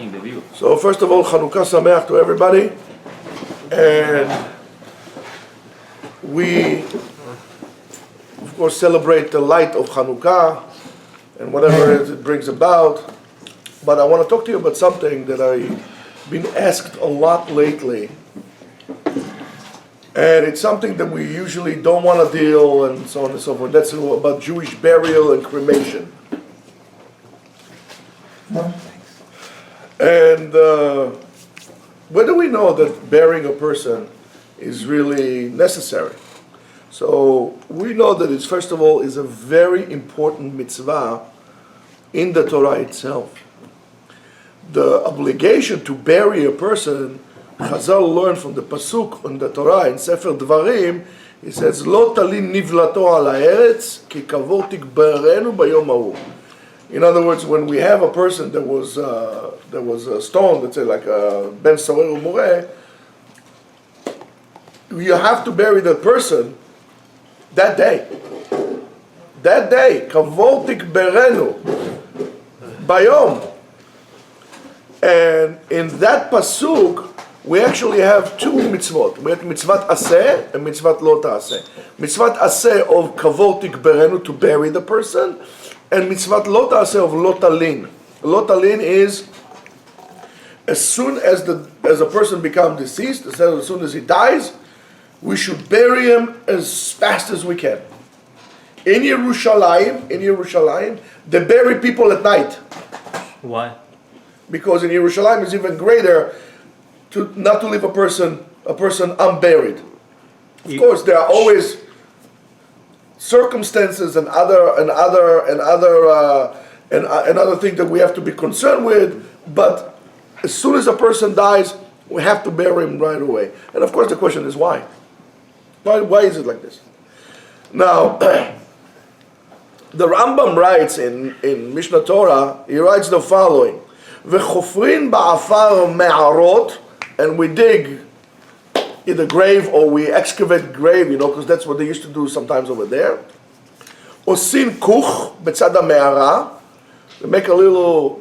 blocking the view. So first of all, Chanukah Sameach to everybody, and we, of course, celebrate the light of Chanukah and whatever it brings about. But I want to talk to you about something that I've been asked a lot lately, and it's something that we usually don't want to deal and so on and so forth. That's about Jewish burial and cremation. And whether we know that burying a person is really necessary. So we know that it's, first of all, is a very important mitzvah in the Torah itself. The obligation to bury a person, Chazal learned from the pasuk in the Torah in Sefer Dvarim. It says, "Lo talin nivlato al haaretz ki kavod tikbarenu bayom hahu." In other words, when we have a person that was a stone, let's say like a ben sorer umoreh, you have to bury that person that day. That day, kavod tikbarenu bayom. And in that pasuk, we actually have two mitzvot. We have mitzvat aseh and mitzvat lo ta'aseh. Mitzvat aseh of kavod tikbarenu, to bury the person, and mitzvat lo ta'aseh of lo talin. Lo talin is as soon as a person becomes deceased, as soon as he dies, we should bury him as fast as we can. In Yerushalayim, they bury people at night. Why? Because in Yerushalayim it's even greater to not to leave a person unburied. Of course, there are always circumstances and other things that we have to be concerned with. But as soon as a person dies, we have to bury him right away. And of course, the question is why? Why is it like this? Now, the Rambam writes in Mishnah Torah. He writes the following. V'chofrin ba'afar me'arot, and we dig in the grave or we excavate grave, because that's what they used to do sometimes over there. Osin kuch b'tzad ha'me'ara, they make a little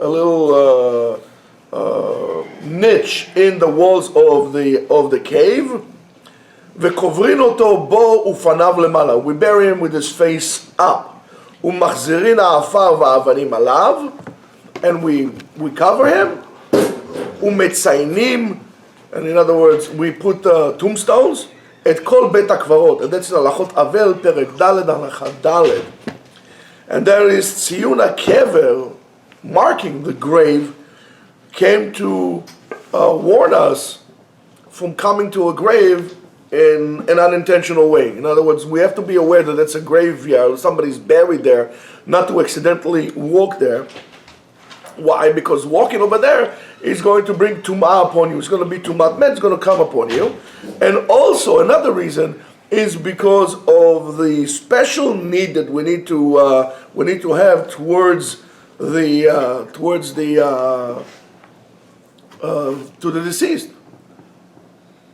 niche in the walls of the cave. V'kovrin oto bo ufanav lemala, we bury him with his face up. Umachzirin ha'afar va'avanim alav, and we cover him. Umetzainim, and in other words, we put tombstones. Et kol bet hakvarot, and that's in Halachot Avel, Perek Daled, Halacha Daled. And there is Tziyun HaKever, marking the grave, came to warn us from coming to a grave in an unintentional way. In other words, we have to be aware that that's a graveyard, somebody's buried there, not to accidentally walk there. Why? Because walking over there is going to bring tumah upon you. It's going to be tumat met. It's going to come upon you. And also another reason is because of the special need that we need to have towards the deceased.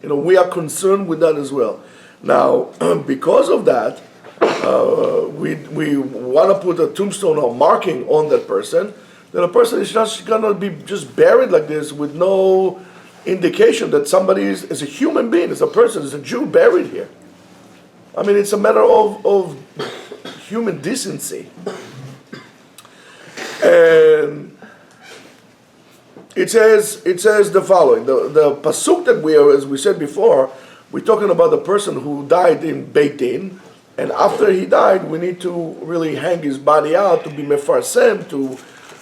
We are concerned with that as well. Now, because of that, we want to put a tombstone or marking on that person. That a person is just going to be just buried like this with no indication that somebody is a human being, is a person, is a Jew buried here. I mean, it's a matter of human decency. And it says the following. The pasuk that we are, as we said before, we're talking about the person who died in Beit Din, and after he died, we need to really hang his body out to be mefarsem,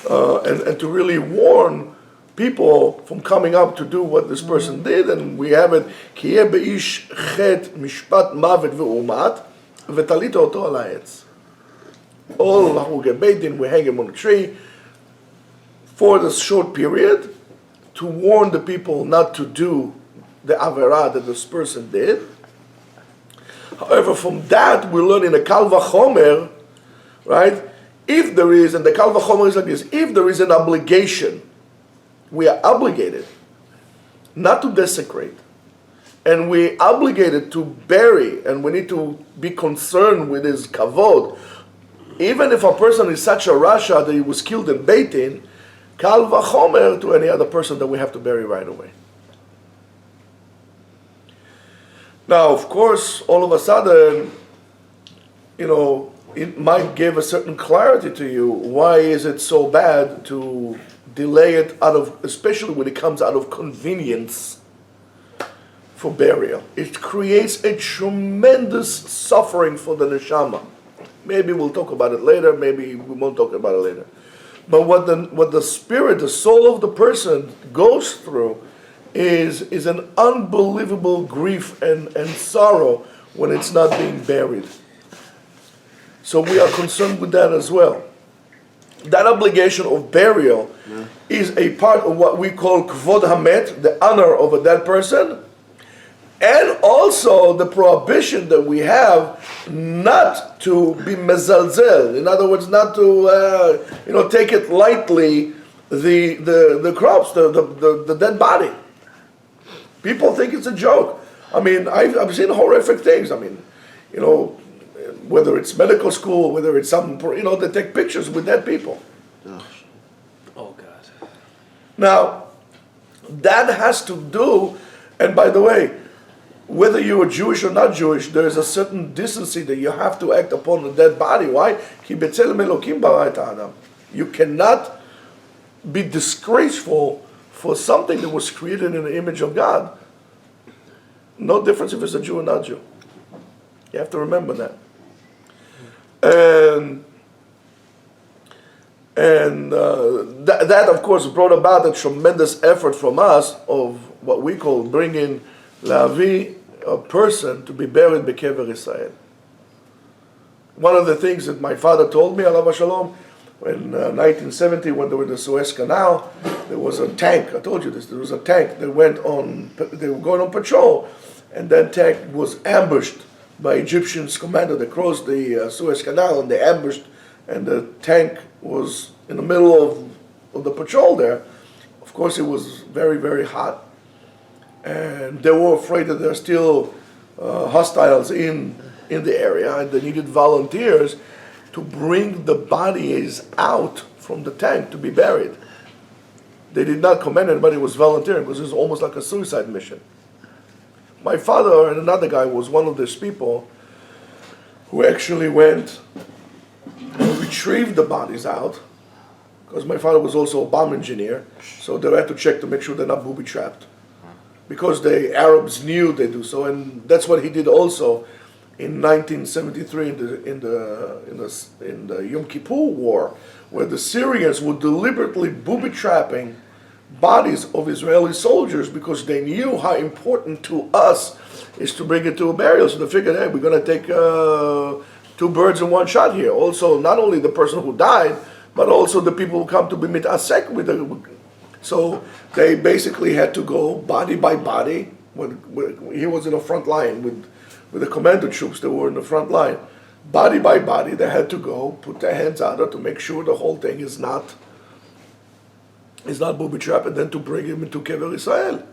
and to really warn people from coming up to do what this person did. And we have it, Kiyeh be'ish chet mishpat mavet ve'umat v'talita oto al ha'etz. All ha'ugei Beit Din, we hang him on a tree for this short period to warn the people not to do the averah that this person did. However, from that we learn in a Kal Vachomer, right? If there is, and the Kal Vachomer is like this, if there is an obligation, we are obligated not to desecrate, and we obligated to bury, and we need to be concerned with his kavod, even if a person is such a rasha that he was killed in Beit Din, Kal vachomer to any other person that we have to bury right away. Now, of course, all of a sudden, it might give a certain clarity to you. Why is it so bad to delay it especially when it comes out of convenience for burial? It creates a tremendous suffering for the neshama. Maybe we'll talk about it later, maybe we won't talk about it later. But what the spirit, the soul of the person goes through is an unbelievable grief and sorrow when it's not being buried. So we are concerned with that as well. That obligation of burial is a part of what we call kvod hamet, the honor of a dead person, and also the prohibition that we have not to be mezalzel. In other words, not to take it lightly, the corpse, the dead body. People think it's a joke. I mean, I've seen horrific things. I mean, whether it's medical school, whether it's some, they take pictures with dead people. Oh God. Now, that has to do, and by the way, whether you are Jewish or not Jewish, there is a certain decency that you have to act upon the dead body. Why? You cannot be disgraceful for something that was created in the image of God. No difference if it's a Jew or not Jew. You have to remember that. And that of course brought about a tremendous effort from us of what we call bringing Lavi, a person, to be buried bekever Israel. One of the things that my father told me, alav shalom, in 1970 when there was the Suez Canal, there was a tank. I told you this. There was a tank that they were going on patrol, and that tank was ambushed by Egyptians commando. They crossed the Suez Canal and they ambushed, and the tank was in the middle of the patrol there. Of course, it was very, very hot, and they were afraid that there are still hostiles in the area, and they needed volunteers to bring the bodies out from the tank to be buried. They did not command anybody, was volunteering, because it was almost like a suicide mission. My father and another guy was one of these people who actually went and retrieved the bodies out, because my father was also a bomb engineer, so they had to check to make sure they're not booby-trapped. Because the Arabs knew they do so, and that's what he did also in 1973 in the Yom Kippur War, where the Syrians were deliberately booby-trapping bodies of Israeli soldiers because they knew how important to us is to bring it to a burial. So they figured, hey, we're going to take two birds in one shot here. Also, not only the person who died, but also the people who come to be mitasek with the. So they basically had to go body by body. He was in the front line with the commando troops that were in the front line. Body by body, they had to go, put their hands out there to make sure the whole thing is not booby trap, and then to bring him into Kever Israel.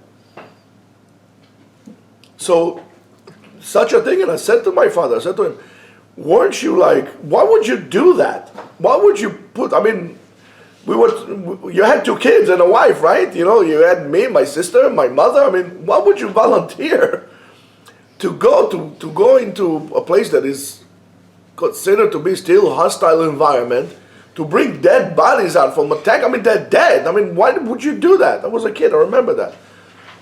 So, such a thing, and I said to my father, I said to him, weren't you why would you do that? Why would you put, you had two kids and a wife, right? You had me, my sister, my mother. Why would you volunteer to go into a place that is considered to be still a hostile environment, to bring dead bodies out from attack? They're dead. Why would you do that? I was a kid, I remember that.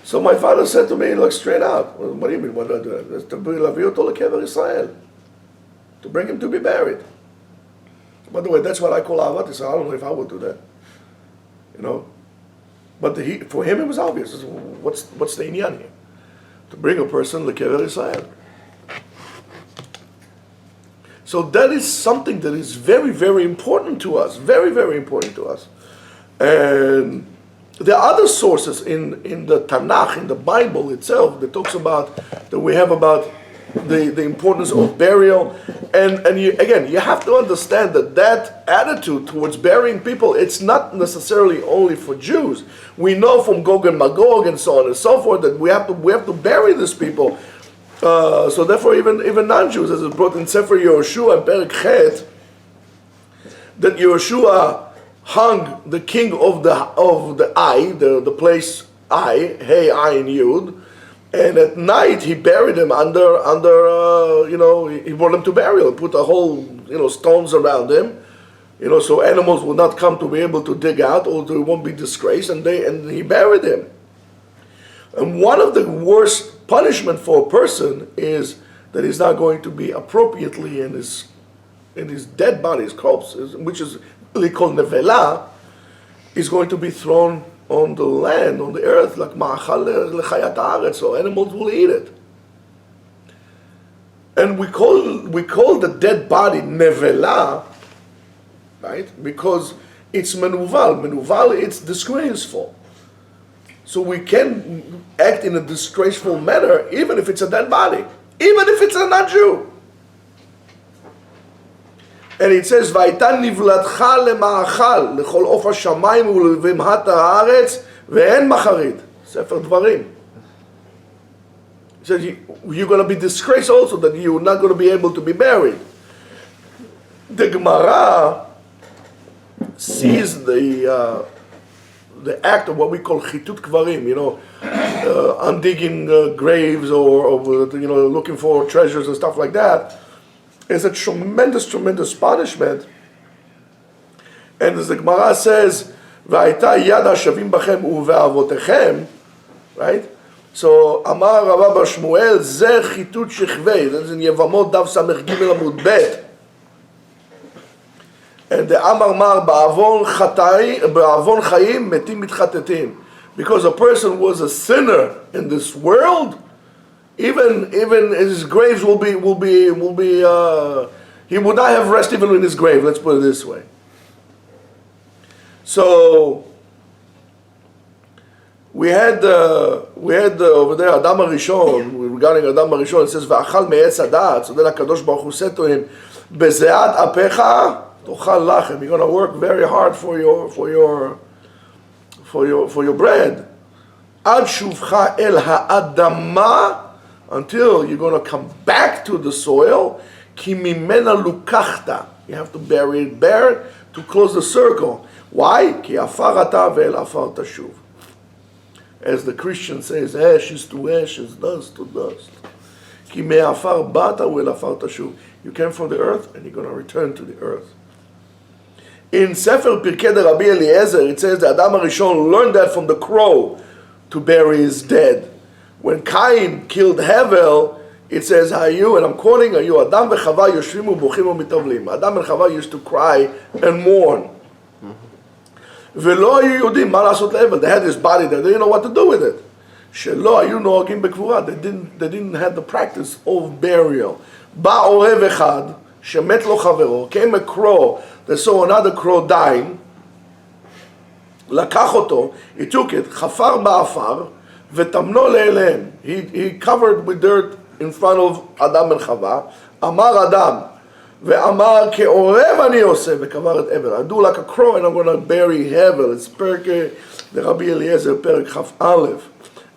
So my father said to me, look, straight out, what do you mean, what do I do? It's to bring Lavi to Kever Israel, to bring him to be buried. By the way, that's what I call Avat Israel. I don't know if I would do that. But for him it was obvious. What's the inyan here? To bring a person to Kever Israel. So that is something that is very, very important to us. Very, very important to us. And there are other sources in the Tanakh, in the Bible itself, that talks about, that we have about the importance of burial. And you have to understand that attitude towards burying people, it's not necessarily only for Jews. We know from Gog and Magog and so on and so forth that we have to bury these people. So therefore, even non-Jews, as it's brought in Sefer Yehoshua and Perek Chet, that Yehoshua hung the king of the Ai, the place Ai, Hey, Ayin, Yud, and at night he buried him under he brought him to burial, put a whole stones around him, so animals will not come to be able to dig out, or they won't be disgraced, and he buried him. And one of the worst punishment for a person is that he's not going to be appropriately in his dead body, his corpse, which is really called nevela, is going to be thrown on the land, on the earth, like ma'achal lechayat haaretz, so animals will eat it. And we call the dead body nevela, right? Because it's menuval. Menuval, it's disgraceful. So we can act in a disgraceful manner, even if it's a dead body, even if it's a non-Jew. And it says, "Vayta nivlatcha lema'achal lechol of hashamayim ulevimhat haaretz ve'en macharit." Sefer Dvarim. He says you're going to be disgraced also, that you're not going to be able to be buried. The Gemara sees the act of what we call chitut kvarim, undigging graves or looking for treasures and stuff like that, is a tremendous punishment. And as the Gemara says, "V'ayta yad hashavim bachem uve'avotechem," right? So Amar Rabba bar Shmuel, "Zeh chitut shechvei." That's in Yevamot Daf Samech Gimel Amud Bet. And the Amar Mar ba'avon chayim metim mitchatetin. Because a person was a sinner in this world, even his graves will be he would not have rest even in his grave. Let's put it this way. So we had over there Adam HaRishon, regarding Adam HaRishon, it says va'achal me'etz hadat. So then HaKadosh Baruch Hu said to him, bezeat apecha tochal lachem. You're going to work very hard for your bread. Ad shuvcha el ha'adama, until you're going to come back to the soil. Ki mimena lukachta. You have to bury it bare to close the circle. Why? Ki afar ata ve'el afar tashuv. As the Christian says, ashes to ashes, dust to dust. Ki me'afar bata ve'el afar tashuv. You came from the earth and you're going to return to the earth. In Sefer Pirkei de Rabbi Eliezer, it says that Adam HaRishon learned that from the crow to bury his dead. When Cain killed Hevel, it says, Hayu, and I'm quoting, Hayu, Adam v'Chava yoshvimu buchim u'mitavlim. Adam and Chava used to cry and mourn. V'lo hayu yodim ma lasot le'Hevel. They had this body there, they didn't know what to do with it. Shelo hayu noagim b'kvura. They didn't have the practice of burial. Ba orev echad, shemet lo chavero, came a crow that saw another crow dying, לקח אותו, he took it, חפר באפר, וטמנו לאליהם. He covered with dirt in front of Adam and Chava. אמר אדם, ואמר כעורב אני עושה, וקבר את הבל. I do like a crow and I'm going to bury Hevel. It's פרק, the Rabbi Eliezer, פרק כ"א.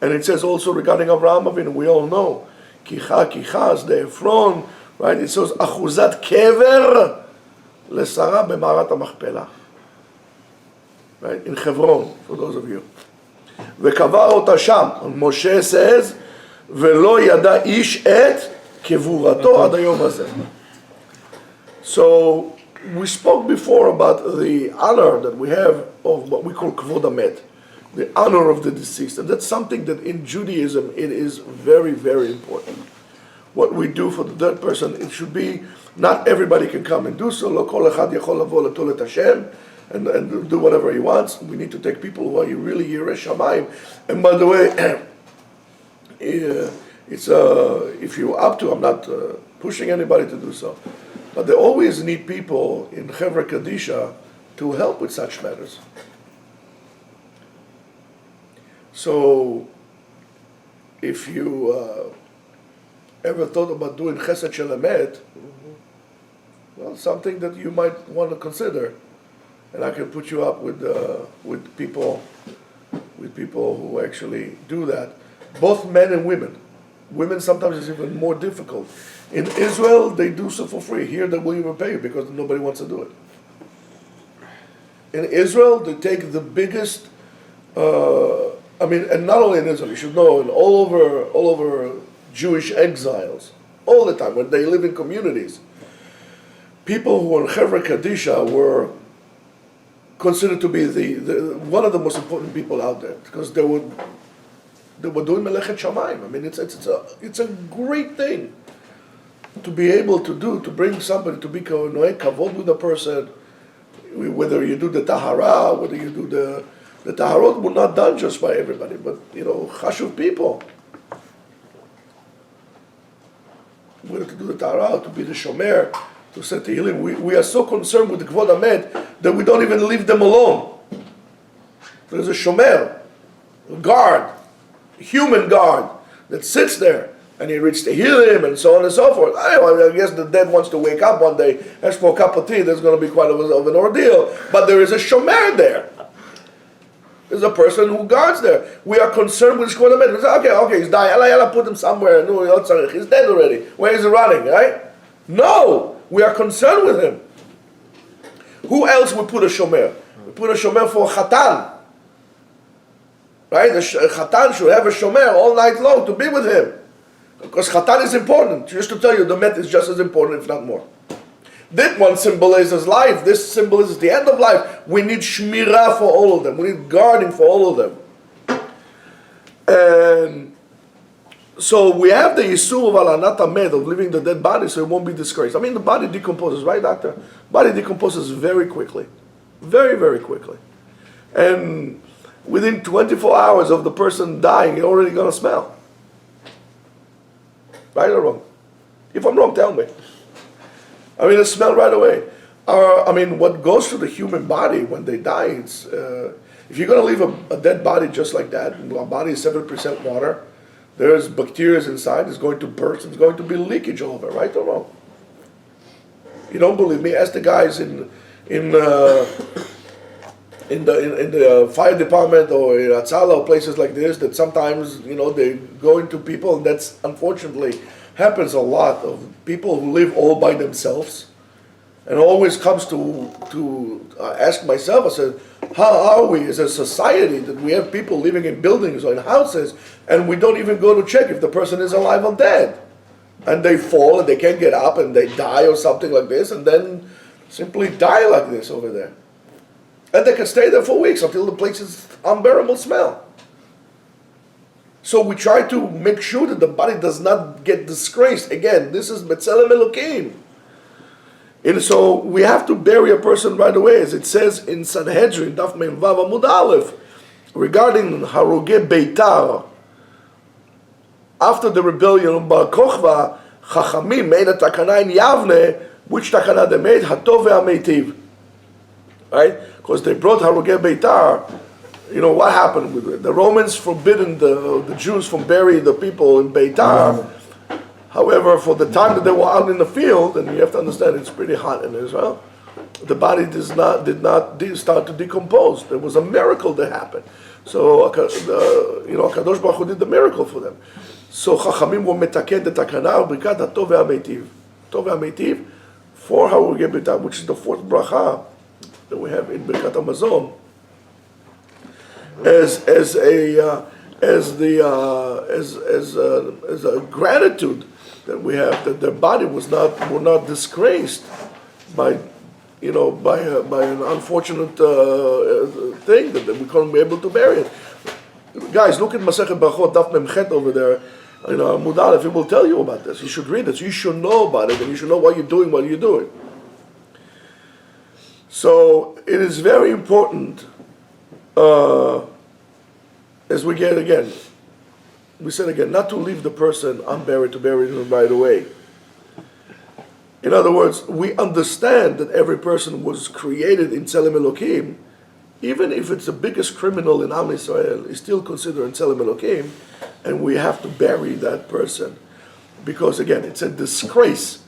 And it says also regarding Avraham Avinu, we all know, כיחה, כיחה, the Ephron, right? It says, אחוזת קבר, לשרה במערת המכפלה. Right? In Hebron, for those of you. וקבר אותה שם. Moshe says, ולא ידע איש את קבורתו עד היום הזה. So, we spoke before about the honor that we have of what we call kavod hamet, the honor of the deceased. And that's something that in Judaism, it is very, very important. What we do for the dead person, it should be, not everybody can come and do so. לא כל אחד יכול לבוא לתול את השם and do whatever he wants. We need to take people who are really Yirei Shamayim. And by the way, it's if you're up to, I'm not pushing anybody to do so, but they always need people in Chevra Kadisha to help with such matters. So, if you ever thought about doing Chesed Shel Emet, well, something that you might want to consider, and I can put you up with people who actually do that, both men and women. Women sometimes is even more difficult. In Israel, they do so for free. Here, they will even pay you because nobody wants to do it. in Israel, they take the biggest, and not only in Israel, you should know, all over Jewish exiles, all the time, when they live in communities, people who were in Chevra Kadisha were considered to be the one of the most important people out there, because they were doing Melechet Shamayim. I mean, it's a great thing to be able to bring somebody to be kavod with a person, whether you do the tahara, whether you do the taharot were not done just by everybody, but chashuv people. Whether to do the tahara, to be the shomer, to say tehillim. We are so concerned with the kvod hamet that we don't even leave them alone. There's a shomer, a guard, a human guard that sits there. And he reads tehillim and so on and so forth. I guess the dead wants to wake up one day, ask for a cup of tea, there's going to be quite of an ordeal. But there is a shomer there. There's a person who guards there. We are concerned with Shkod HaMet. We say, okay, he's dying. Allah put him somewhere. He's dead already. Where is he running, right? No! We are concerned with him. Who else would put a shomer? We put a shomer for Chatan. Right? The Chatan should have a shomer all night long to be with him. Because Chatan is important. Just to tell you, the Met is just as important, if not more. That one symbolizes life. This symbolizes the end of life. We need shmirah for all of them. We need guarding for all of them. And so we have the issur of alanat hamet, of leaving the dead body so it won't be disgraced. I mean, the body decomposes, right, doctor? Body decomposes very quickly. Very, very quickly. And within 24 hours of the person dying, you're already going to smell. Right or wrong? If I'm wrong, tell me. I mean, it smells right away. What goes through the human body when they die, it's, if you're going to leave a dead body just like that, our body is 7% water, there's bacteria inside, it's going to burst, it's going to be leakage all over, right or wrong? You don't believe me? Ask the guys in the fire department or in Atzala or places like this that sometimes, they go into people, and that's unfortunately happens a lot, of people who live all by themselves. And always comes to ask myself, I said, how are we as a society that we have people living in buildings or in houses and we don't even go to check if the person is alive or dead? And they fall and they can't get up and they die or something like this, and then simply die like this over there. And they can stay there for weeks until the place is unbearable smell. So we try to make sure that the body does not get disgraced. Again, this is B'Tselem Elokim. And so we have to bury a person right away, as it says in Sanhedrin, Daf Mem Vav Amud Aleph, regarding Haroge Beitar. After the rebellion of Bar Kochva, Chachamim made a takana in Yavne, which takana they made? Hatov ve'ameitiv. Right? Because they brought Haroge Beitar. What happened with it? The Romans forbidden the Jews from burying the people in Beitar. However, for the time that they were out in the field, and you have to understand it's pretty hot in Israel, the body did not start to decompose. There was a miracle that happened. So, Kadosh Baruch Hu did the miracle for them. So, Chachamim were metaken the takana, brikat hatov ve'ameitiv. Tov ve'ameitiv, for Haroge Beitar, which is the fourth bracha that we have in Birkat HaMazon, as a gratitude that we have, that their body were not disgraced by an unfortunate thing that we couldn't be able to bury it. Guys, look at Masechet Brachot Daf Memchet over there. Amud Aleph, it will tell you about this. You should read it. So you should know about it, and you should know what you're doing. So it is very important. As we said again, not to leave the person unburied, to bury him right away. In other words, we understand that every person was created in Tzelem Elokim. Even if it's the biggest criminal in Am Yisrael, is still considered in Tzelem Elokim, and we have to bury that person. Because again, it's a disgrace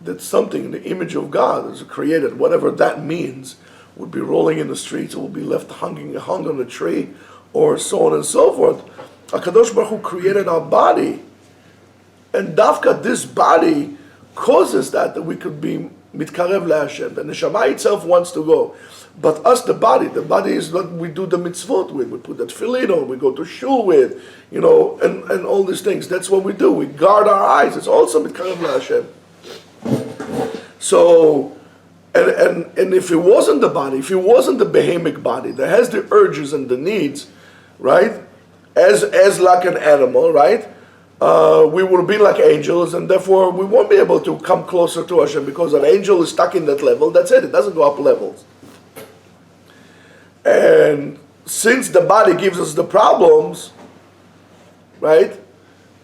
that something in the image of God is created, whatever that means, would be rolling in the streets, or will be left hung on a tree, or so on and so forth. HaKadosh Baruch Hu created our body, and Dafka, this body, causes that we could be mitkarev leHashem. The neshama itself wants to go. But us, the body is what we do the mitzvot with. We put that tefillin on, we go to shul with, and all these things. That's what we do. We guard our eyes. It's also mitkarev leHashem. So, and if it wasn't the body, if it wasn't the behemic body that has the urges and the needs, right, as like an animal, right, we would be like angels, and therefore we won't be able to come closer to Hashem because an angel is stuck in that level. That's it. It doesn't go up levels. And since the body gives us the problems, right,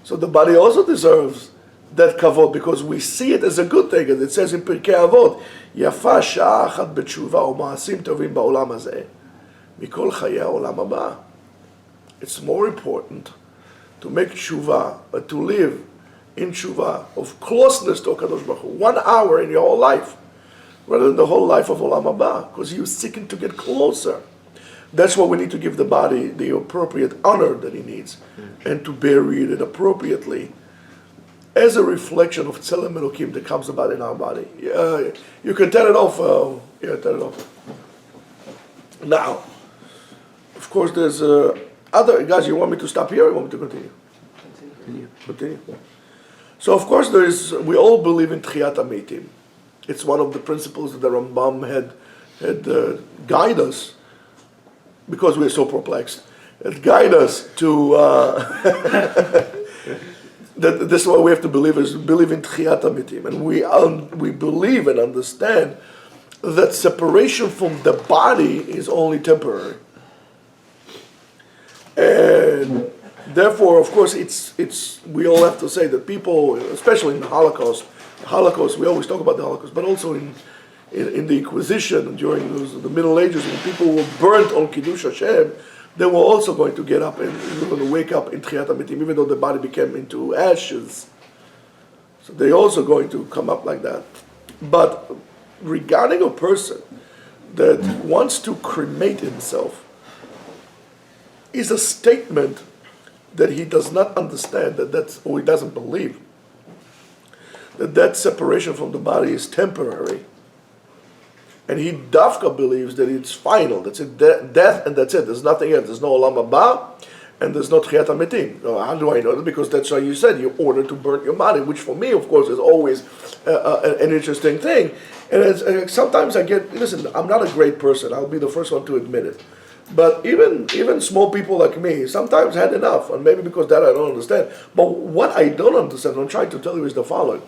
so the body also deserves that kavod because we see it as a good thing. And it says in Pirkei Avot, Yafa sha'a achat b'tshuva u'ma'asim tovim ba'olam hazeh mikol chayei ha'olam haba. It's more important to make tshuva, to live in tshuva of closeness to HaKadosh Baruch Hu, 1 hour in your whole life, rather than the whole life of olam haba, because you're seeking to get closer. That's why we need to give the body the appropriate honor that he needs, and to bury it appropriately, as a reflection of Tzelem Elokim that comes about in our body. You can turn it off. Turn it off. Now, of course, there's other guys. You want me to stop here, or you want me to continue? Continue. So, of course, we all believe in Tchiyat HaMeitim. It's one of the principles that the Rambam had guide us, because we're so perplexed. It guide us to this is what we have to believe in Tchiyat HaMeitim, and we believe and understand that separation from the body is only temporary, and therefore, of course, it's we all have to say that people, especially in the Holocaust, we always talk about the Holocaust, but also in the Inquisition during the Middle Ages, when people were burnt on Kiddush Hashem, they were also going to get up and going to wake up in Tchiyat HaMeitim, even though the body became into ashes. So they're also going to come up like that. But regarding a person that wants to cremate himself, is a statement that he does not understand, or he doesn't believe, that separation from the body is temporary. And he dafka believes that it's final, that's it, death, and that's it. There's nothing else. There's no olam haba, and there's no tchiyat hametim. How do I know that? Because that's how you said, you're ordered to burn your body, which for me, of course, is always an interesting thing. And sometimes I listen, I'm not a great person. I'll be the first one to admit it. But even small people like me sometimes had enough, and maybe because that I don't understand. But what I don't understand, I'm trying to tell you, is the following.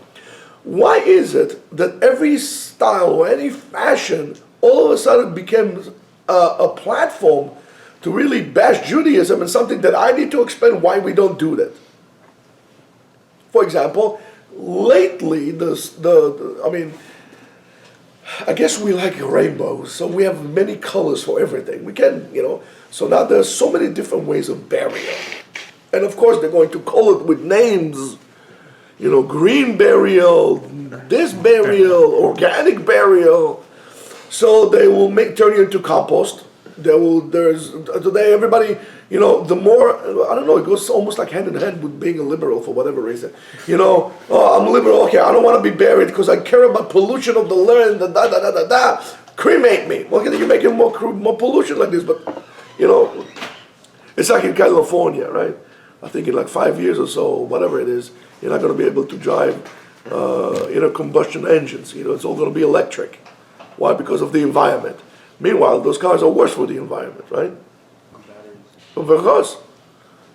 Why is it that every style or any fashion all of a sudden becomes a platform to really bash Judaism, and something that I need to explain why we don't do that? For example, lately, I guess we like rainbows, so we have many colors for everything. We can, so now there's so many different ways of burial. And of course, they're going to call it with names. Green burial, this burial, organic burial. So they will turn you into compost. Today everybody, the more, I don't know, it goes almost like hand in hand with being a liberal for whatever reason. I'm liberal, okay, I don't want to be buried because I care about pollution of the land, cremate me. Well, you're making more pollution like this, but, it's like in California, right? I think in like 5 years or so, whatever it is, you're not going to be able to drive, combustion engines. It's all going to be electric. Why? Because of the environment. Meanwhile, those cars are worse for the environment, right? Because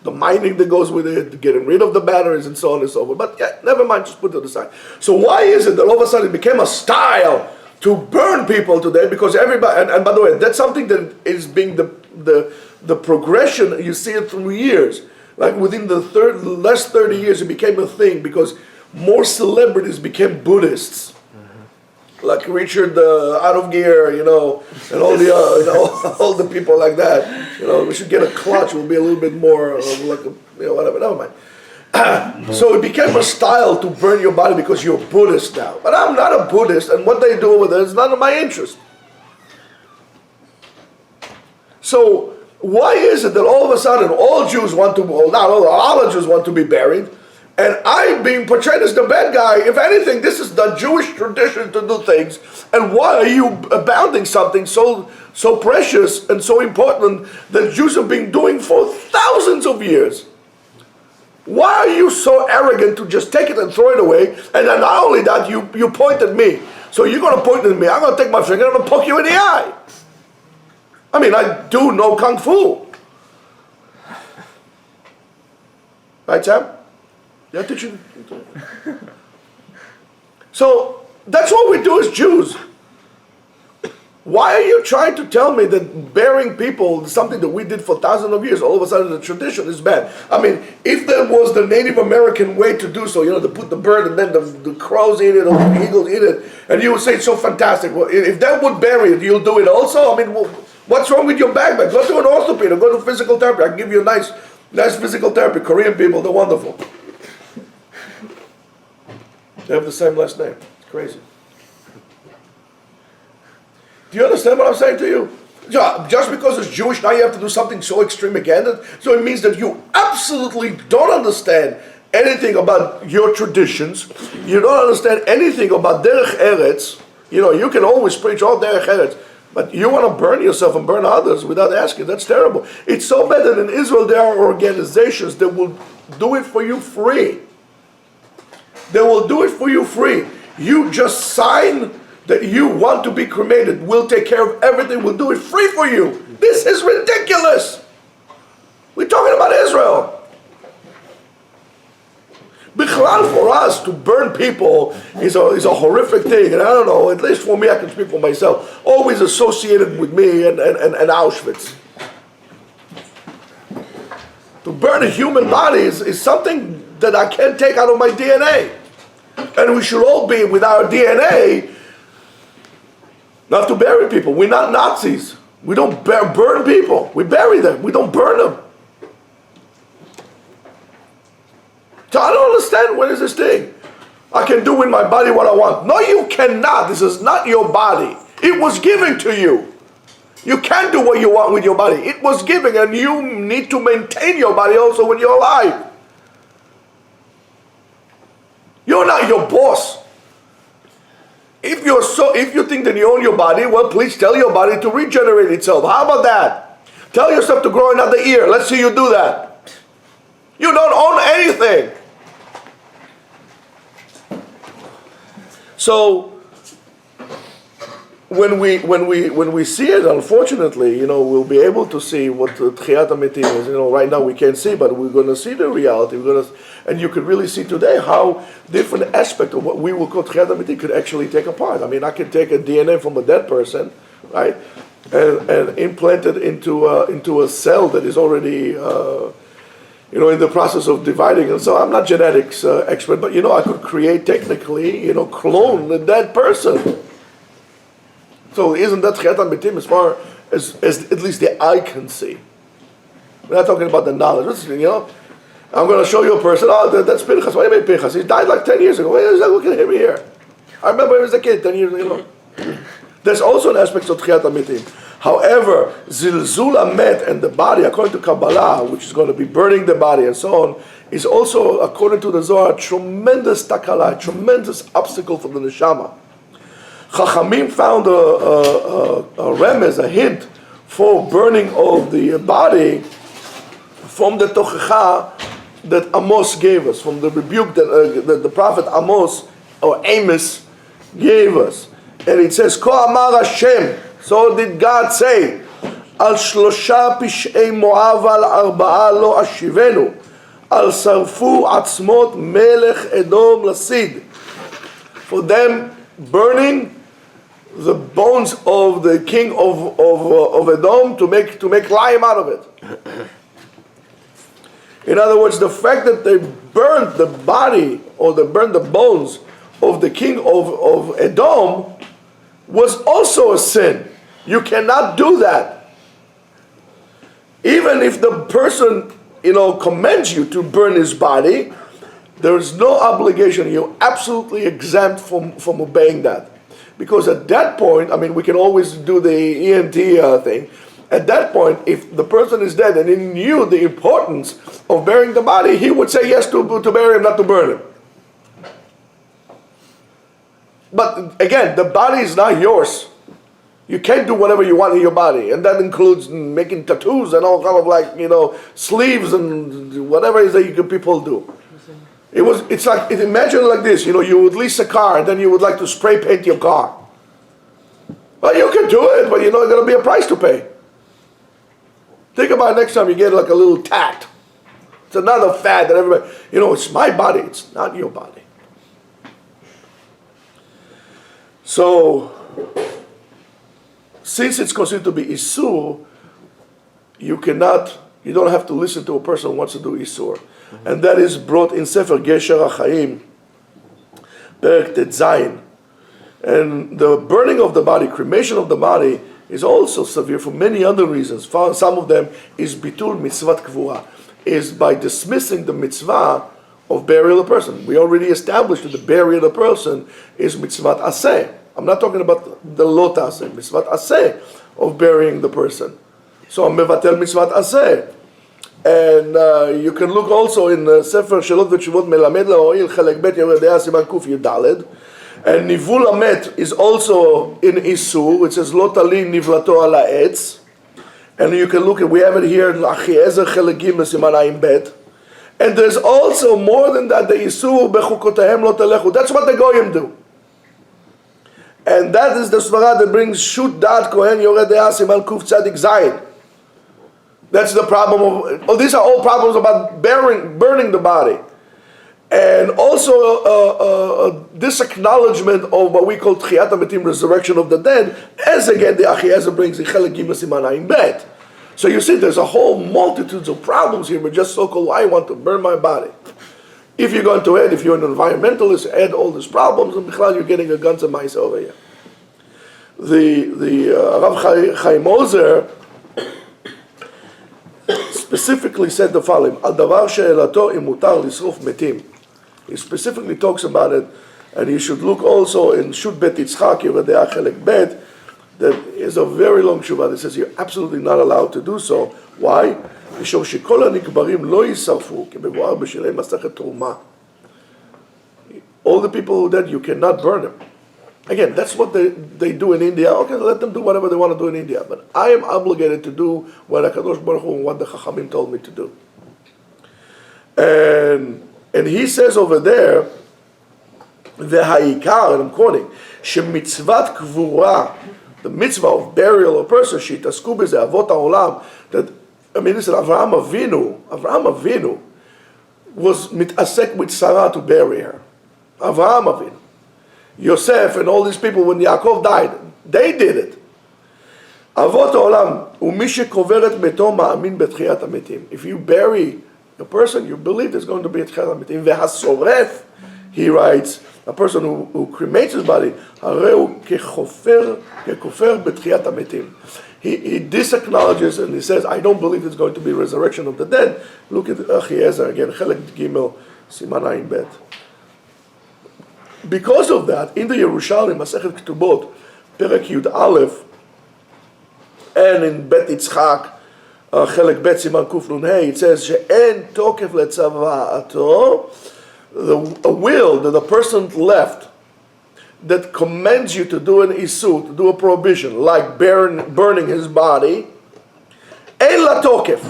the mining that goes with it, getting rid of the batteries and so on and so forth. But yeah, never mind, just put it aside. So why is it that all of a sudden it became a style to burn people today? Because everybody, and by the way, that's something that is being the progression, you see it through years. Like within the last 30 years, it became a thing because more celebrities became Buddhists. Mm-hmm. Like Richard Out of Gear, and all the all the people like that. We should get a clutch. We'll be a little bit more like whatever. Never mind. So it became a style to burn your body because you're Buddhist now. But I'm not a Buddhist, and what they do over there is none of my interest. So why is it that all of a sudden all Jews want to, not all the Jews want to be buried, and I'm being portrayed as the bad guy. If anything, this is the Jewish tradition to do things. And why are you abounding something so precious and so important that Jews have been doing for thousands of years? Why are you so arrogant to just take it and throw it away? And then not only that, you point at me. So you're going to point at me. I'm going to take my finger and I'm going to poke you in the eye. I mean, I do know Kung Fu. Right, Sam? Yeah, did you? So that's what we do as Jews. Why are you trying to tell me that burying people is something that we did for thousands of years, all of a sudden the tradition is bad? I mean, if that was the Native American way to do so, to put the bird and then the crows eat it or the eagles eat it, and you would say it's so fantastic. Well, if that would bury it, you'll do it also? I mean, what's wrong with your backpack? Go to an orthopedic or go to physical therapy. I can give you a nice physical therapy. Korean people, they're wonderful. They have the same last name. It's crazy. Do you understand what I'm saying to you? Just because it's Jewish, now you have to do something so extreme again. So it means that you absolutely don't understand anything about your traditions. You don't understand anything about Derech Eretz. You can always preach all Derech Eretz, but you want to burn yourself and burn others without asking. That's terrible. It's so bad that in Israel there are organizations that will do it for you free. They will do it for you free. You just sign that you want to be cremated. We'll take care of everything. We'll do it free for you. This is ridiculous. We're talking about Israel. Bichlal, for us to burn people is a horrific thing. And I don't know, at least for me, I can speak for myself, always associated with me and Auschwitz. To burn a human body is something that I can't take out of my DNA. And we should all be, with our DNA, not to bury people. We're not Nazis. We don't burn people. We bury them. We don't burn them. So I don't understand what is this thing. I can do with my body what I want. No, you cannot. This is not your body. It was given to you. You can't do what you want with your body. It was given, and you need to maintain your body also when you're alive. You're not your boss. If you think that you own your body, well, please tell your body to regenerate itself. How about that? Tell yourself to grow another ear. Let's see you do that. You don't own anything. So when we see it, unfortunately, we'll be able to see what Tchiyat HaMetim is. Right now we can't see, but we're going to see the reality. And you could really see today how different aspect of what we will call Tchiyat HaMetim could actually take apart. I mean, I can take a DNA from a dead person, right, and implant it into a cell that is already, in the process of dividing. And so I'm not genetics expert, but I could create technically, clone the dead person. So isn't that Tchiyat HaMetim as far as at least the eye can see? We're not talking about the knowledge. I'm going to show you a person. Oh, that's Pinchas. What do you mean Pinchas? He died like 10 years ago. Look at him here. I remember him as a kid, 10 years ago. There's also an aspect of Tchiyat HaMetim. However, Zilzul HaMet and the body, according to Kabbalah, which is going to be burning the body and so on, is also, according to the Zohar, a tremendous takala, a tremendous obstacle for the neshama. Chachamim found a remez, a hint for burning of the body from the tochecha that Amos gave us, from the rebuke that the prophet Amos or Amos gave us. And it says, Ko amar Hashem, so did God say, Al shlosha pish'ei Moav al arba'a lo ashivenu, al sarfu atzmot melech Edom lasid. For them burning the bones of the king of Edom to make lime out of it. In other words, the fact that they burned the body or they burned the bones of the king of Edom was also a sin. You cannot do that. Even if the person, commands you to burn his body, there is no obligation. You're absolutely exempt from obeying that. Because at that point, we can always do the EMT thing. At that point, if the person is dead and he knew the importance of burying the body, he would say yes to bury him, not to burn him. But again, the body is not yours. You can't do whatever you want in your body, and that includes making tattoos and all kind of sleeves and whatever it is that people do. It's like, imagine like this, you would lease a car and then you would like to spray paint your car. Well, you can do it, but there's going to be a price to pay. Think about next time you get like a little tat. It's another fad that everybody, it's my body, it's not your body. So, since it's considered to be Isur, you don't have to listen to a person who wants to do Isur. And that is brought in Sefer Gesher HaChaim, Perek Tetzayin. And the burning of the body, cremation of the body, is also severe for many other reasons. Some of them is bitul mitzvat kvura, is by dismissing the mitzvah of burial of a person. We already established that the burial of a person is mitzvat aseh. I'm not talking about the lot aseh, mitzvat aseh of burying the person. So mevatel mitzvat aseh. And you can look also in Sefer Shelot V'Tshuvot Melamed La'oil Chelek Bet Yoreh De'ah Siman Kuf Yudaled. And Nivul Amet is also in Isur, which says Lo Tali Nivlato Ala Etz. And you can look at, we have it here in Achiezer Chelek Gimel Siman Ayin Bet. And there's also more than that, the Isur Bechukotahem Lo Telechu. That's what the Goyim do. And that is the Svara that brings Shut Dat Kohen Yoreh De'ah Siman Kuf Tzadik Zayin. That's the problem of, these are all problems about burning the body. And also this acknowledgement of what we call Tchiyat HaMetim, resurrection of the dead, as again the Achiezer brings in Chelek Gimel Siman Ayin Bet. So you see there's a whole multitudes of problems here, but just so-called, I want to burn my body. If you're going to add, if you're an environmentalist, add all these problems, and you're getting a guns and mice over here. The Rav Chaim Ozer specifically said the following: Al davar she'elato im mutar lisruf metim. He specifically talks about it, and you should look also in Shut Bet Yitzchak Yoreh De'ah Chelek Bet. That is a very long shuvah that says you're absolutely not allowed to do so. Why? משום שכל הנקברים לא יישרפו כמבואר בשלהי מסכת תרומה. All the people who dead, you cannot burn them. Again, that's what they do in India. Okay, let them do whatever they want to do in India. But I am obligated to do what HaKadosh Baruch Hu and what the Chachamim told me to do. And he says over there, והעיקר, and I'm quoting, שמצוות קבורה, the mitzvah of burial of a person, שהתעסקו בזה אבות העולם, that, listen, Avraham Avinu was מתעסק with Sarah to bury her. Avraham Avinu. Yosef and all these people, when Yaakov died, they did it. אבות העולם, ומי שקובר את מתו מאמין בתחיית המתים. If you bury a person, you believe there's going to be a תחיית המתים. והשורף, he writes, a person who cremates his body, הרי הוא ככופר בתחיית המתים. He disacknowledges and he says, I don't believe there's going to be resurrection of the dead. Look at Achiezer again, Chelek Gimel, Siman Ayin Bet. Because of that, in the Yerushalmi, Masechet Ketubot, Perek Yud Aleph, and in Bet Yitzchak, Chelek Bet Siman Kuf Nun Hey, it says, she'en tokef letzava'ato, a will that the person left that commands you to do an isur, to do a prohibition, like burning his body, אין לה תוקף,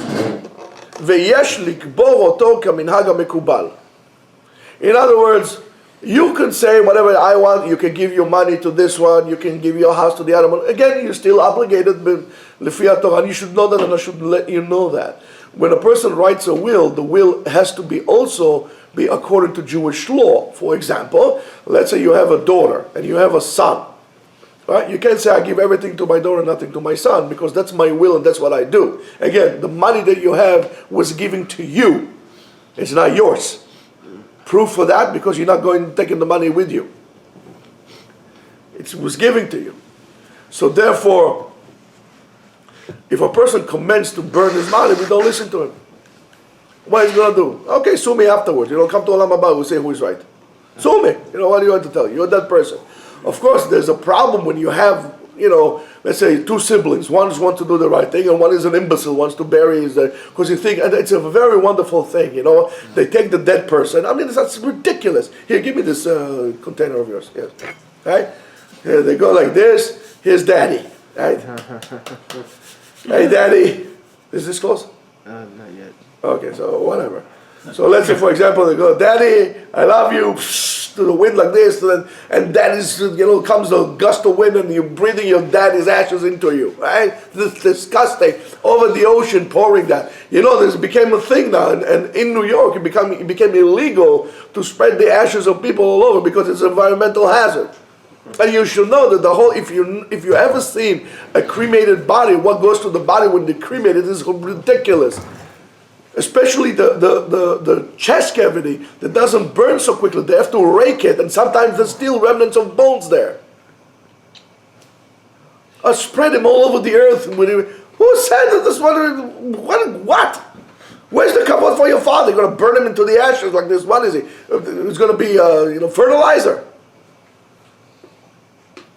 ויש לקבור אותו כמנהג המקובל. In other words, you can say whatever I want, you can give your money to this one, you can give your house to the other one. Again, you're still obligated, l'fi Torah, and you should know that, and I should let you know that. When a person writes a will, the will has to be also be according to Jewish law. For example, let's say you have a daughter and you have a son. Right? You can't say I give everything to my daughter, nothing to my son, because that's my will and that's what I do. Again, the money that you have was given to you. It's not yours. Proof for that, because you're not going taking the money with you. It was given to you. So therefore, if a person commends to burn his money, we don't listen to him. What is he going to do? Okay, sue me afterwards. Come to Olam Haba, we'll say who is right. Sue me. What do you want to tell you? You're that person. Of course, there's a problem when you have, let's say two siblings. One wants to do the right thing, and one is an imbecile, wants to bury his, because you think, and it's a very wonderful thing, They take the dead person. I mean, that's ridiculous. Here, give me this container of yours. Yes. Right? Here, they go like this. Here's Daddy. Right? Hey, Daddy. Is this close? Not yet. Okay, so whatever. So let's say, for example, they go, Daddy, I love you, to the wind like this, and Daddy's, comes a gust of wind and you're breathing your daddy's ashes into you, right? This disgusting, over the ocean pouring that. This became a thing now, and in New York it became illegal to spread the ashes of people all over because it's an environmental hazard. And you should know that if you ever seen a cremated body, what goes to the body when they cremate it is ridiculous. Especially the chest cavity that doesn't burn so quickly. They have to rake it, and sometimes there's still remnants of bones there. I spread them all over the earth. Who said that this one? What? Where's the kavod for your father? You're going to burn him into the ashes like this? What is he? It's going to be fertilizer.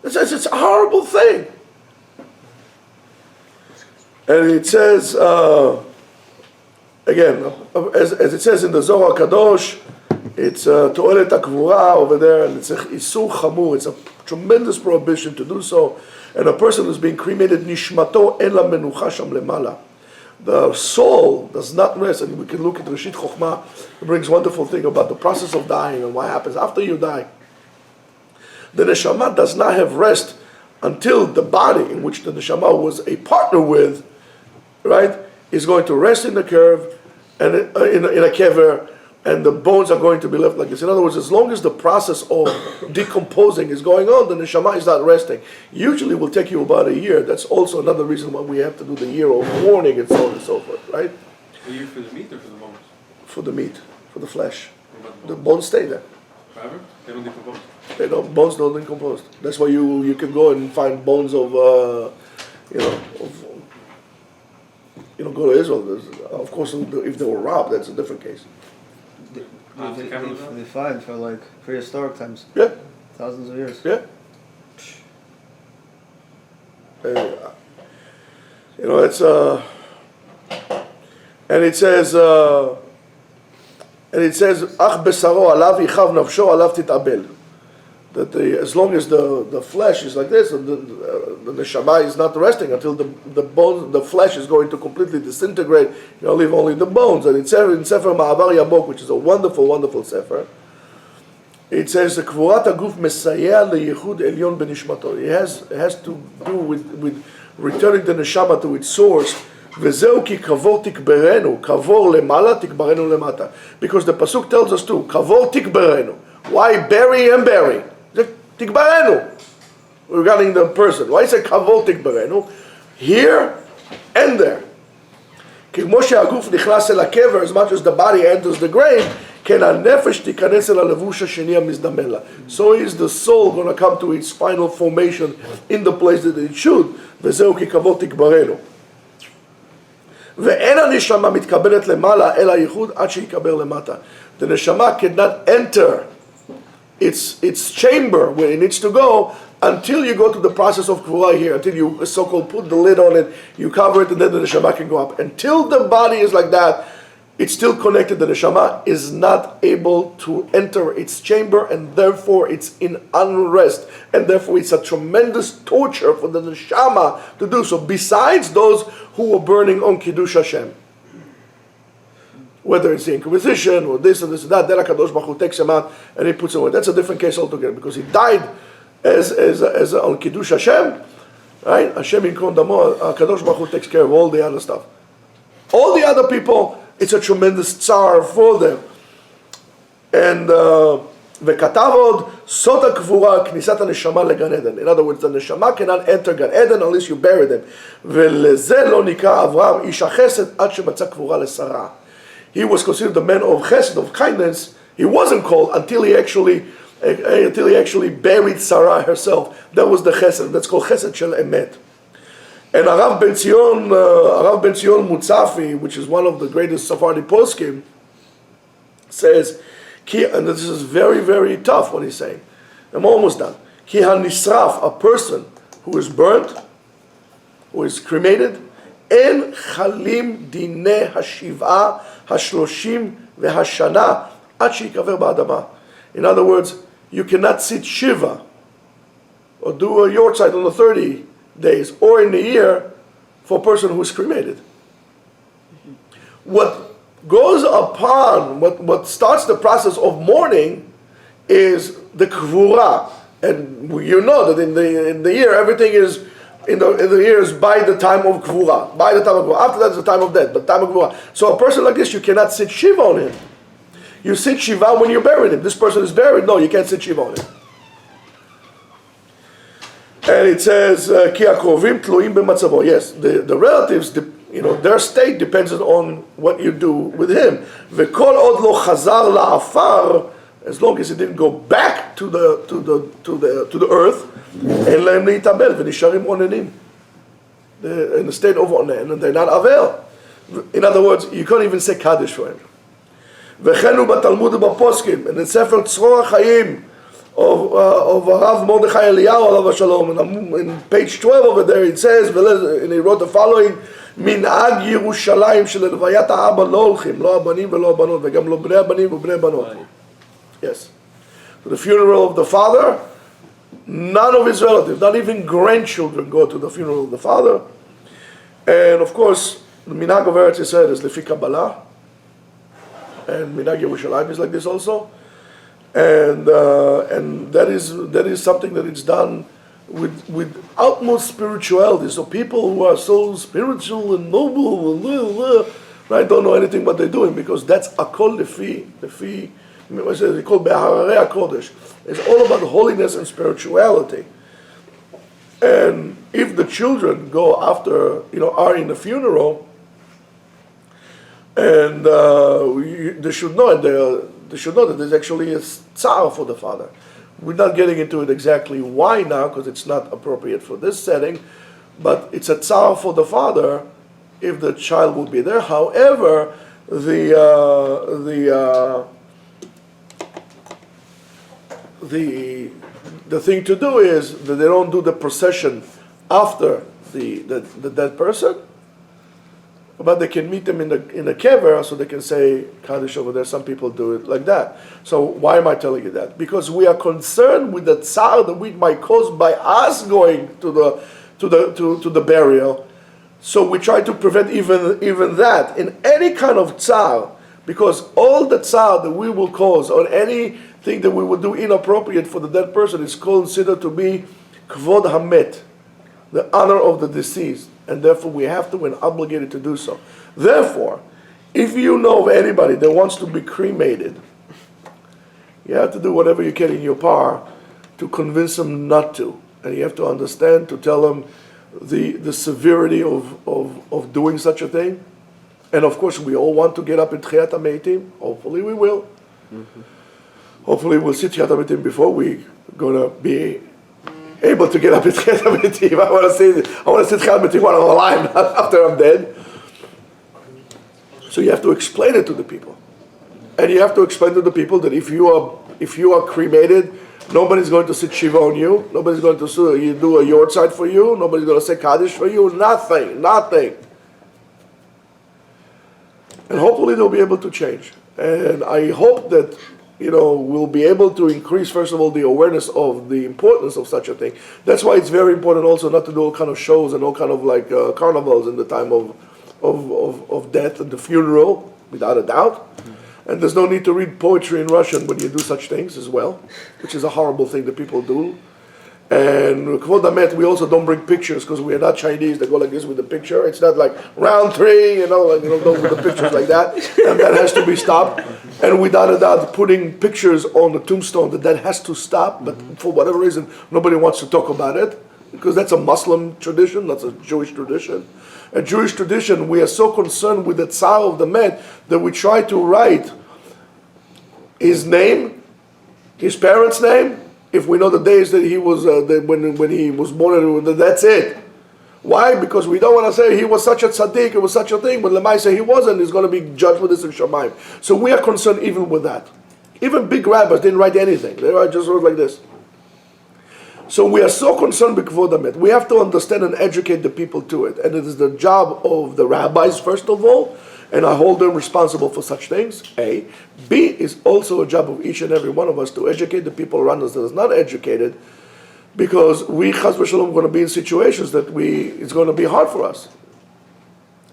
It's a horrible thing. And it says, again, as it says in the Zohar Kadosh, it's To'elet HaKvura over there, and it's a Isur Chamur, it's a tremendous prohibition to do so. And a person who's being cremated, Nishmato en la menucha sham lemala. The soul does not rest, and we can look at Reshit Chochmah, it brings wonderful thing about the process of dying and what happens after you die. The neshama does not have rest until the body in which the neshama was a partner with, right, is going to rest in the curve and in a kever, and the bones are going to be left like this. In other words, as long as the process of decomposing is going on, the neshama is not resting. Usually it will take you about a year. That's also another reason why we have to do the year of mourning and so on and so forth, right? A year for the meat or for the bones? For the meat, for the flesh. What about The bones stay there. Forever? They don't decompose. Bones don't decompose. That's why you can go and find bones of go to Israel. Of course, if they were robbed, that's a different case. They find for like prehistoric times. Yeah. Thousands of years. Yeah. It's and it says Ach besaro alav yichav nafsho alav titabel. That as long as the flesh is like this, and the neshama is not resting until the flesh is going to completely disintegrate, leave only the bones. And it says in Sefer Ma'avar Yabok, which is a wonderful, wonderful sefer, it says the kvurat haguf mesayeh leyichud elyon benishmato. It has to do with returning the neshama to its source. Vezeu ki kavor tikberenu, kavor lemala tikbarenu lemata. Because the pasuk tells us too, kavor tikberenu. Why bury and bury? Tikbarenu, regarding the person. Why is it kavod tikbarenu? Here and there. As much as the body enters the grave, so is the soul going to come to its final formation in the place that it should. וזהו כי כבוד תקברנו. ואין הנשמה מתקבלת למעלה אל הייחוד עד שיקבר למטה. The neshama cannot enter its chamber where it needs to go until you go to the process of kvura here, until you so-called put the lid on it, you cover it, and then the neshama can go up. Until the body is like that, it's still connected. The neshama is not able to enter its chamber, and therefore it's in unrest, and therefore it's a tremendous torture for the neshama to do so, besides those who were burning on Kiddush Hashem. Whether it's the Inquisition or this and that, then HaKadosh Baruch Hu takes him out and he puts him away. That's a different case altogether, because he died as on Kiddush Hashem, right? Hashem Yinkom Damo, HaKadosh Baruch Hu takes care of all the other stuff. All the other people, it's a tremendous tsar for them. And וכתב עוד, סוד הקבורה, כניסת הנשמה לגן עדן. In other words, the neshama cannot enter Gan Eden unless you bury them. ולזה לא נקרא אברהם איש החסד עד שמצא קבורה לשרה. He was considered the man of chesed, of kindness. He wasn't called until he actually buried Sarah herself. That was the chesed. That's called chesed shel emet. And Arav Ben Zion Mutzafi, which is one of the greatest Sephardi poskim, says, and this is very, very tough what he's saying. I'm almost done. Ki ha-nisraf, a person who is burnt, who is cremated, en chalim dine hashiv'a hashloshim v'hashana ad sheikaver ba'adama. In other words, you cannot sit shiva or do a yortzeit on the 30 days or in the year for a person who is cremated. What goes upon, what starts the process of mourning is the kvura. And you know that in the year, everything is, in the year is by the time of kvura. By the time of kvura. After that is the time of death, but time of kvura. So a person like this, you cannot sit shiva on him. You sit shiva when you bury him. This person is buried. No, you can't sit shiva on him. And it says, Ki akrovim tluim b'matzavo. Yes, the relatives, their state depends on what you do with him. V'kol od lo chazar la'afar, as long as he didn't go back to the earth, en lehem leitabel v'nisharim onenim, in the state of onen, and they're not avel. In other words, you can't even say kaddish for him. V'chenu b'talmud u'b'poskim, and in Sefer Tzror HaChaim of Rav Mordechai Eliyahu alav shalom, and in page 12 over there it says, and he wrote the following: מנהג ירושלים של הלוויית האבא לא הולכים, לא הבנים ולא הבנות, וגם לא בני הבנים ובני בנות. Yes. To the funeral of the father, none of his relatives, not even grandchildren, go to the funeral of the father. And of course, the minhag of Eretz Yisrael is lefi Kabbalah, and minhag Yerushalayim is like this also. And that is something that is done with utmost spirituality. So people who are so spiritual and noble, right, don't know anything what they're doing, because that's akol lefi, they call behararei hakodesh. It's all about holiness and spirituality. And if the children go after, are in the funeral, and they should know, that there's actually a tzar for the father. We're not getting into it exactly why now, because it's not appropriate for this setting, but it's a tzar for the father if the child will be there. However, the thing to do is that they don't do the procession after the dead person, but they can meet them in the kever, so they can say Kaddish over there. Some people do it like that. So why am I telling you that? Because we are concerned with the tzar that we might cause by us going to the burial. So we try to prevent even that in any kind of tzar, because all the tzar that we will cause, or anything that we will do inappropriate for the dead person, is considered to be kvod hamet, the honor of the deceased. And therefore we have to and obligated to do so. Therefore, if you know of anybody that wants to be cremated, you have to do whatever you can in your power to convince them not to. And you have to understand, to tell them the severity of doing such a thing. And of course, we all want to get up in Tchiyat HaMeitim. Hopefully we will. Mm-hmm. Hopefully we'll see Tchiyat HaMeitim before we're going to be able to get up in Tchiyat HaMeitim. I want to see Tchiyat HaMeitim while I'm alive, not after I'm dead. So you have to explain it to the people. And you have to explain to the people that if you are cremated, nobody's going to sit Shiva on you, nobody's going to do a yortzeit for you, nobody's going to say Kaddish for you, nothing. And hopefully they'll be able to change. And I hope that we'll be able to increase, first of all, the awareness of the importance of such a thing. That's why it's very important also not to do all kind of shows and all kind of like carnivals in the time of death and the funeral, without a doubt. Mm-hmm. And there's no need to read poetry in Russian when you do such things as well, which is a horrible thing that people do. And Kvod Hamet, we also don't bring pictures, because we are not Chinese. They go like this with the picture. It's not like round three, with the pictures like that. And that has to be stopped. And without a doubt, putting pictures on the tombstone, that has to stop. But for whatever reason, nobody wants to talk about it, because that's a Muslim tradition, that's a Jewish tradition. A Jewish tradition, we are so concerned with the tzar of the man that we try to write his name, his parents' name, if we know the days that he was, when he was born, that's it. Why? Because we don't want to say he was such a tzaddik, it was such a thing, but Lemaisa he wasn't, he's going to be judged with this in Shamayim. So we are concerned even with that. Even big rabbis didn't write anything. They just wrote like this. So we are so concerned with Kvod Hamet. We have to understand and educate the people to it. And it is the job of the rabbis, first of all, and I hold them responsible for such things, A. B is also a job of each and every one of us to educate the people around us that is not educated, because we, Chas v'Shalom, are going to be in situations that it's going to be hard for us.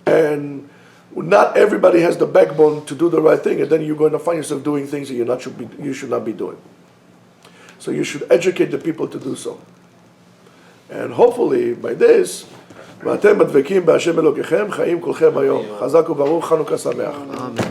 And not everybody has the backbone to do the right thing, and then you're going to find yourself doing things that you should not be doing. So you should educate the people to do so. And hopefully, by this, ואתם מדבקים בהשם אלוקיכם, חיים כולכם היום. חזק וברוך, חנוכה שמח. Amen.